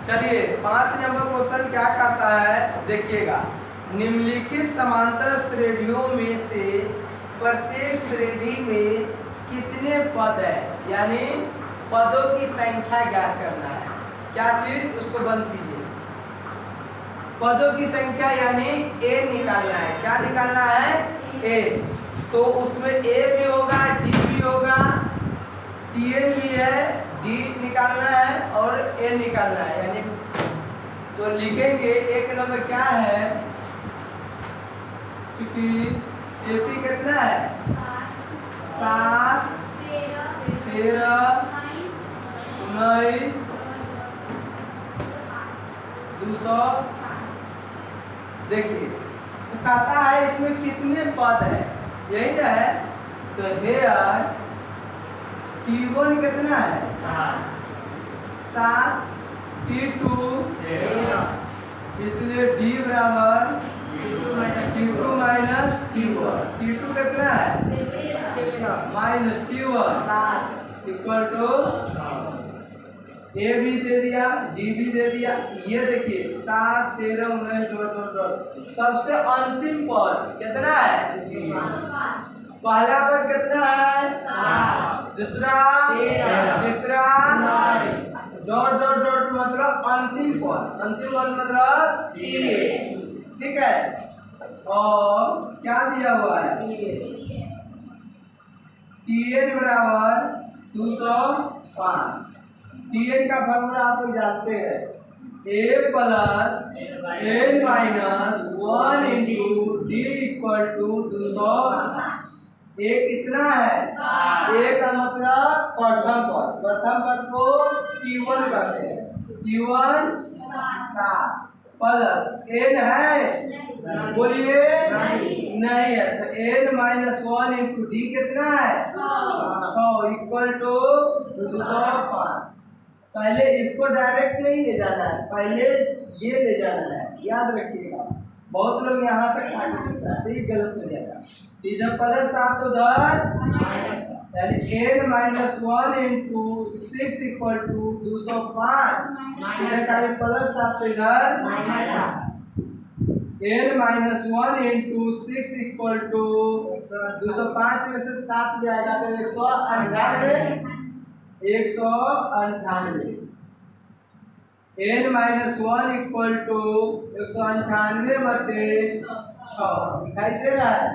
चलिए 5 number question क्या कहता है, देखिएगा। निम्नलिखित समांतर श्रेणियों में से प्रत्येक श्रेणी में कितने पद है, यानी पदों की संख्या ज्ञात करना है। क्या चीज, उसको बंद कीजिए। पदों की संख्या यानी ए निकालना है। क्या निकालना है? ए। तो उसमें ए भी होगा, डी भी होगा, टीएन भी है, डी निकालना है और ए निकालना है। यानी तो लिखेंगे एक नंबर क्या है, क्योंकि एपी कितना है 7, 13, 19, 200। देखिए तो कहता है इसमें कितने पद है, यही ना है। तो हेयर T1 कितना है 7, T2 इसलिए D बराबर T2 माइनस T1। T2 कितना है माइनस T1 इक्वल टू ए भी दे दिया, डी भी दे दिया। ये देखिए 7, 13, 19 सबसे अंतिम पद कितना है? पहला पद कितना है 7, दूसरा 13, डॉट डॉट डॉट मतलब अंतिम पद। अंतिम पद मतलब ठीक है। और क्या दिया हुआ है Tn बराबर 205। Tn का फॉर्मूला आप लोग जानते हैं, a plus n minus 1 into D equal to 205। A कितना है? ए का मतलब प्रथम पद। प्रथम पद को T1 कहते हैं। T1 7 प्लस n है, बोलिए नहीं है। तो n माइनस 1 इंटू डी कितना है 6 इक्वल टू 205। पहले इसको डायरेक्ट नहीं ले जाना है, पहले ये ले जाना है, याद रखिएगा। बहुत लोग यहाँ से काट देता है तो ये गलत हो जाएगा। इधर प्लस 7 तो उधर यानी n minus 1 into 6 equal to 205। इधर का प्लस 7 तो इधर n minus 1 into 6 equal to 205 में से 7 जाएगा तो 198। 198 n माइनस 1 इक्वल टू 198 बटे 6 दिखाई दे रहा है।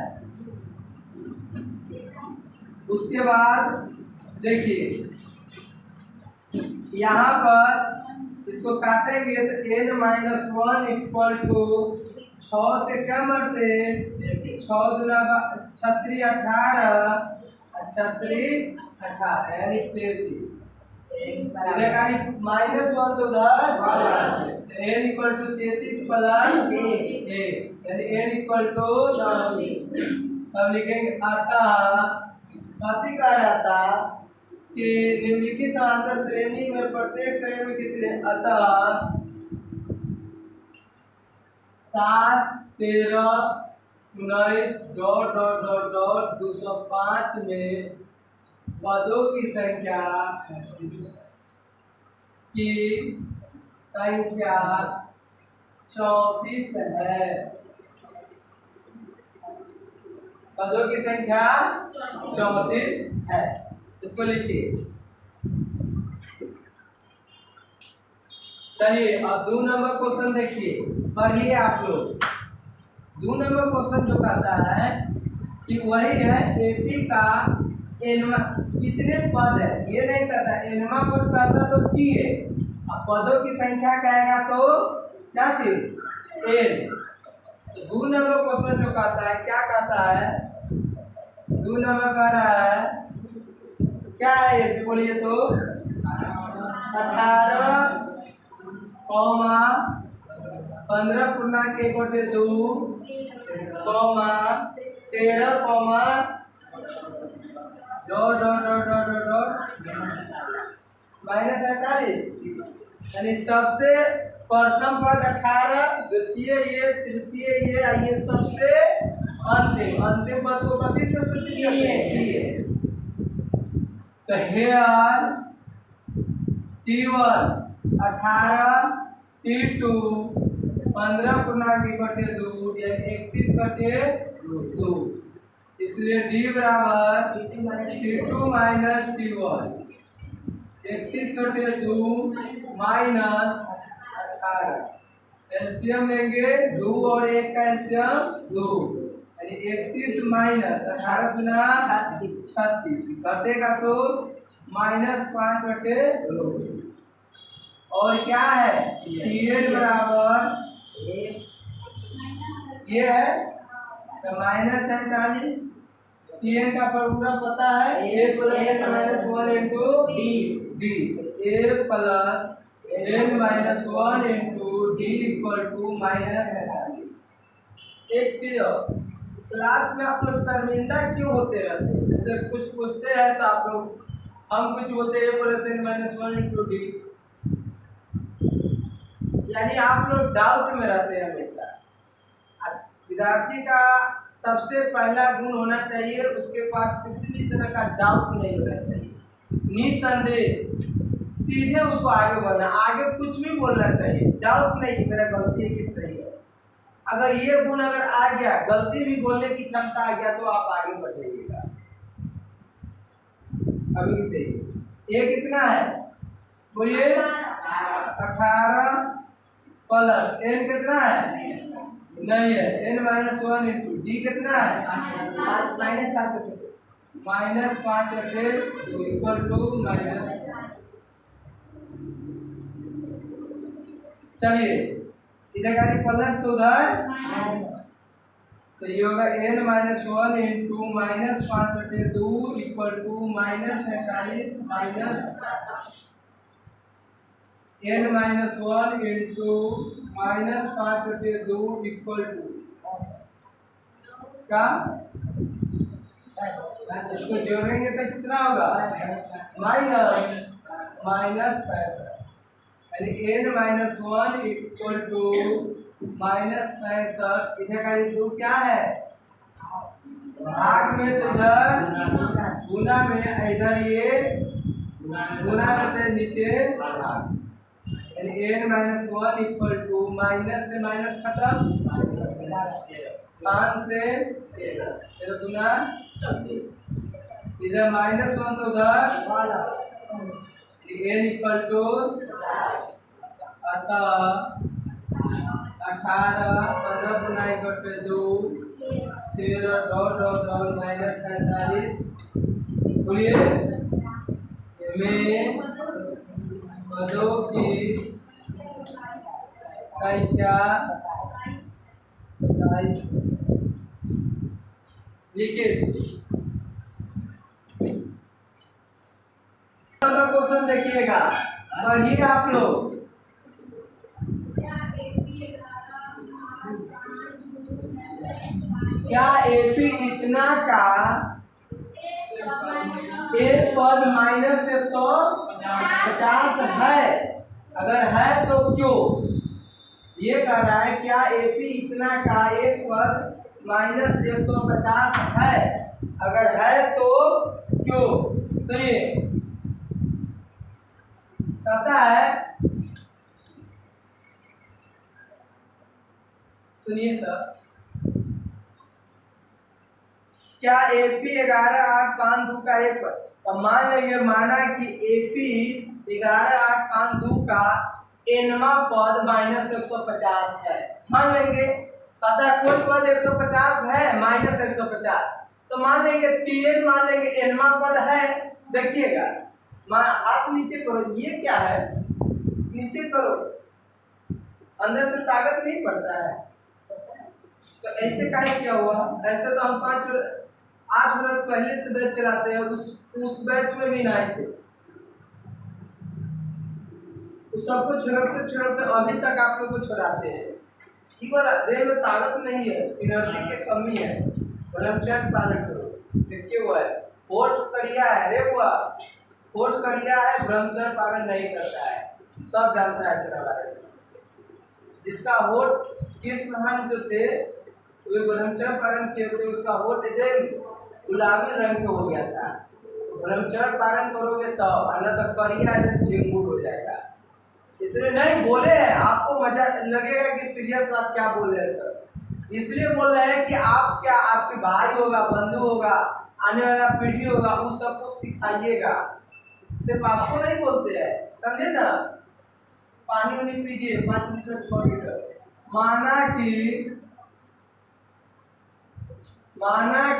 उसके बाद देखिए यहाँ पर इसको काटेंगे तो n माइनस 1 इक्वल टू 6 से क्या बढ़ते 6 गुना 36 18 यानी 33। माइनस 1 तो उधर n इक्वल टू 33 प्लस 1 यानी n इक्वल टू 24। तब लिखेंगे अतः कथी कह रहा था कि निम्नलिखित समांतर श्रेणी में प्रत्येक श्रेणी में कितने, अतः 7, 13, 19 डॉट डॉट डॉट डॉट 205 में पदों की संख्या 34 है। पदों की संख्या 34 है। इसको लिखिए। चलिए अब 2 नंबर क्वेश्चन देखिए, पढ़िए आप लोग। 2 नंबर क्वेश्चन जो कहता है कि वही है एपी का एनवा कितने पद है, ये नहीं कहता। एनवा पद कहता तो टी है, अब पदों की संख्या कहेगा तो क्या चीज एन। तो 2 नंबर क्वेश्चन जो कहता है क्या कहता है, 2 नंबर कह रहा है क्या है ये बोलिए तो 18, 15 पूर्णांक 1/2, 13, dot dot dot dot dot dot minus 48। यानी सबसे प्रथम पद 18, द्वितीय ये, तृतीय ये, आइए सबसे अंतिम पद को कथी से सूचित करते हैं? तो हेयर T1 18, T2 15 पूर्णांक बटे 2 यानी 31/2, इसलिए D बराबर T2 minus T1 31/2 minus 18। LCM लेंगे 2 और 1 का एलसीएम 2 यानी 31 माइनस 18 गुना 36 घटेगा तो -5/2। और क्या है Tn बराबर ये है तो -47। Tn का फॉर्मूला पता है a + n - 1 into d। a + n - 1 into d = -47। एक चीज और, क्लास में आप लोग शर्मिंदा क्यों होते रहते हैं? जैसे कुछ पूछते हैं तो आप लोग हम कुछ बोलते हैं a + n - 1 इंटू d, यानी आप लोग डाउट में रहते हैं हमेशा। विद्यार्थी का सबसे पहला गुण होना चाहिए उसके पास किसी भी तरह का डाउट नहीं होना चाहिए, निसंदेह सीधे उसको आगे बढ़ना, आगे कुछ भी बोलना चाहिए, डाउट नहीं कि मेरा गलती है कि सही है। अगर ये गुण अगर आ गया, गलती भी बोलने की क्षमता आ गया, तो आप आगे बढ़ जाइएगा। अभी रुकिए, ये कितना है बोलिए 18 प्लस n कितना है नहीं है n - 1 इंटू d कितना है -5/2 इक्वल टू माइनस। चलिए इधर का प्लस तो उधर तो ये होगा n - 1 into -5/2 equal to -47 minus n - 1 into -5/2 equal to क्या, इसको जोड़ेंगे तो कितना होगा -65 यानी n - 1 इक्वल टू -65। इधर का ये 2 क्या है भाग में, तो इधर गुना में, इधर ये गुना में तो नीचे यानी n - 1 इक्वल टू माइनस से माइनस खत्म 5 से 13 गुना 26, इधर -1 तो उधर n इक्वल टू अतः 18 15 गुना 1/2 13 -47 बोलिए में पदों की संख्या लिखिए। क्वेश्चन देखिएगा, पढ़िए आप लोग। क्या एपी इतना का एक पद -150 है? अगर है तो क्यों? ये कह रहा है क्या एपी इतना का एक पद -150 है? अगर है तो क्यों? सुनिए, कहता है, सुनिए सर, क्या एपी 11 8 5 2 का एक पद, तो मान लेंगे माना कि एपी 11 8 5 2 का एनवा पद -150 है, मान लेंगे। पता कोई पद 150 है -150, तो मान लेंगे टीएन, मान लेंगे एनवा पद है। देखिएगा, हाथ नीचे करो, ये क्या है नीचे करो, अंदर से ताकत नहीं पड़ता है, तो ऐसे काहे क्या हुआ? ऐसे तो हम 8 बरस पहले से बैच चलाते हैं, उस बैच में भी नहीं थे, उस सबको छोड़ते अभी तक आप लोग को छोड़ाते हैं। देह में ताकत नहीं है, एनर्जी की कमी है, ब्रह्मचर्य पालन करो। देखिए हुआ है होठ करिया है, रे हुआ होठ करिया है, ब्रह्मचर्य पालन नहीं करता है, सब जानता है तेरा बारे में। जिसका होठ किस महान जो थे वे ब्रह्मचर्य पालन किए थे, उसका होठ एकदम गुलाबी रंग का हो गया था, ब्रह्मचर्य पालन करोगे तब, अन्य तक करिए आज झिंगुर हो जाएगा। इसलिए नहीं बोले हैं, आपको मजा लगेगा कि सीरियस बात क्या बोल रहे हैं सर, इसलिए बोल रहे हैं कि आप क्या, आपके भाई होगा, बंधु होगा, आने वाला पीढ़ी होगा, उस सबको सिखाइएगा, सिर्फ आपको नहीं बोलते हैं, समझे ना। पानी उनी पीजिए 5 लीटर 6 लीटर। माना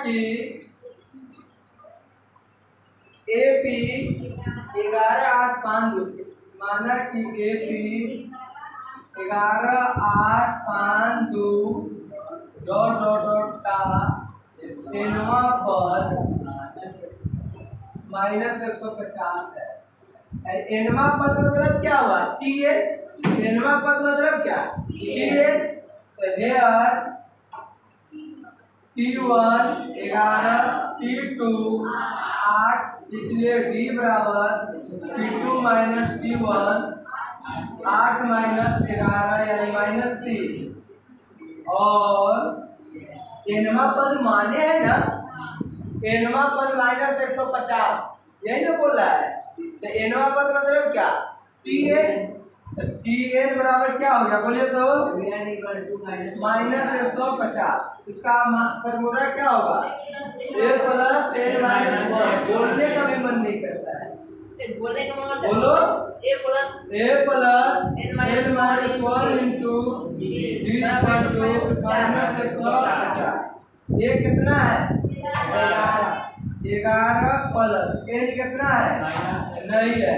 कि एपी 11,852, माना कि एपी 11,852 डॉट डॉट डॉट का एनवा पद -150 है। एनवा पद मतलब क्या हुआ, टी एन। एनवा पद मतलब क्या, T N. Hair T1 11, T2 8, इसलिए D बराबर T2 माइनस T1 8 माइनस 11 यानी -3। और एनवा पद माने है ना, एनवा पद -150, यही ना बोल रहा है। तो एनवा पद मतलब क्या, टी एन। टी एन बराबर क्या हो गया बोलिए तो, -150। इसका फॉर्मूला क्या होगा, a प्लस n माइनस 1। बोलने का भी मन नहीं करता है, बोलो a plus n minus 1 into d -150। ये कितना है 11 प्लस n कितना है नहीं है,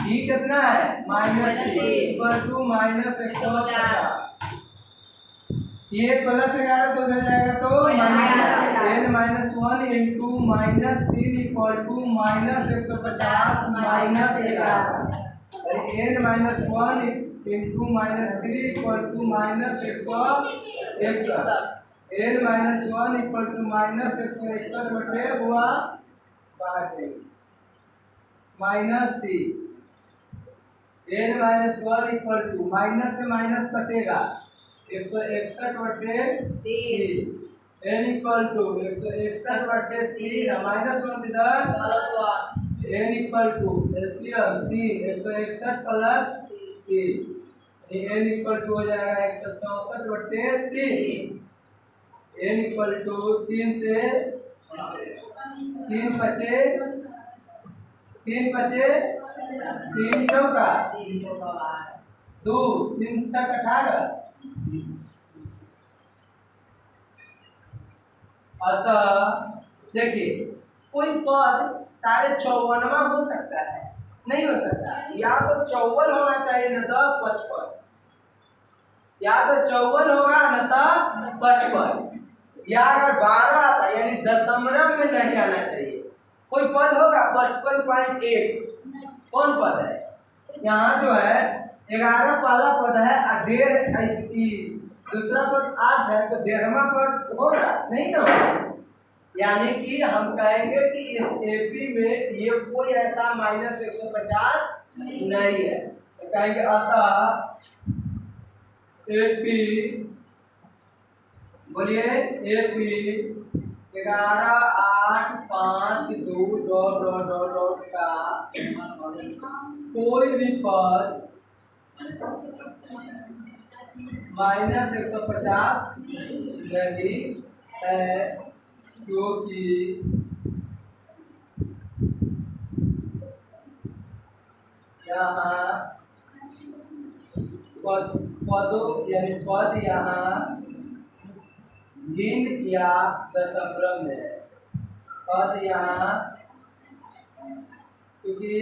d कितना है -3 इक्वल टू -150। ये प्लस 11 तो हो जाएगा तो n minus 1 into -3 equal to -150 minus 11। n minus 1 into -3 equal to -161। n minus 1 equal to -161 बटे हुआ -3 n minus 1 equal to minus से माइनस कटेगा 161 बटे 3। n इक्वल टू 161 बटे 3 -1 इधर, n equal to LCM 3 161 plus 3, n equal to हो जाएगा 164 बटे 3। n इक्वल टू 3 से 3 बचे 3 चौका 2 3 6 18। अतः देखिए कोई पद 54वां हो सकता है, नहीं हो सकता, या तो 54 होना चाहिए न तो 55, या तो 54 होगा न तो 55, या अगर 12 आता यानी दशमलव में नहीं आना चाहिए। कोई पद होगा 55.1, कौन पद है, यहाँ जो है 11 पहला पद है और 1.5 दूसरा पद 8 है, तो 1.5वां पद होगा नहीं ना होगा। यानी कि हम कहेंगे कि इस एपी में ये कोई ऐसा -150 नहीं है, तो कहेंगे अतः एपी, बोलिए AP 11,852 dot dot dot dot का कोई भी पद -150 नहीं है, क्योंकि यहाँ पदों यानी पद यहाँ भिन्न या दशमलव में है। पद यहाँ, क्योंकि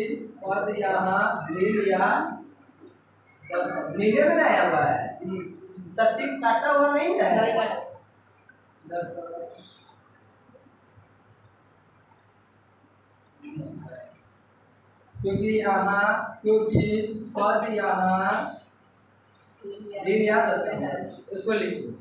पद यहाँ भिन्न या नीले में आया हुआ है, सटीक काटा हुआ नहीं है, क्योंकि यहाँ, क्योंकि पद यहाँ भिन्न या दशमलव है, इसको लिख दो।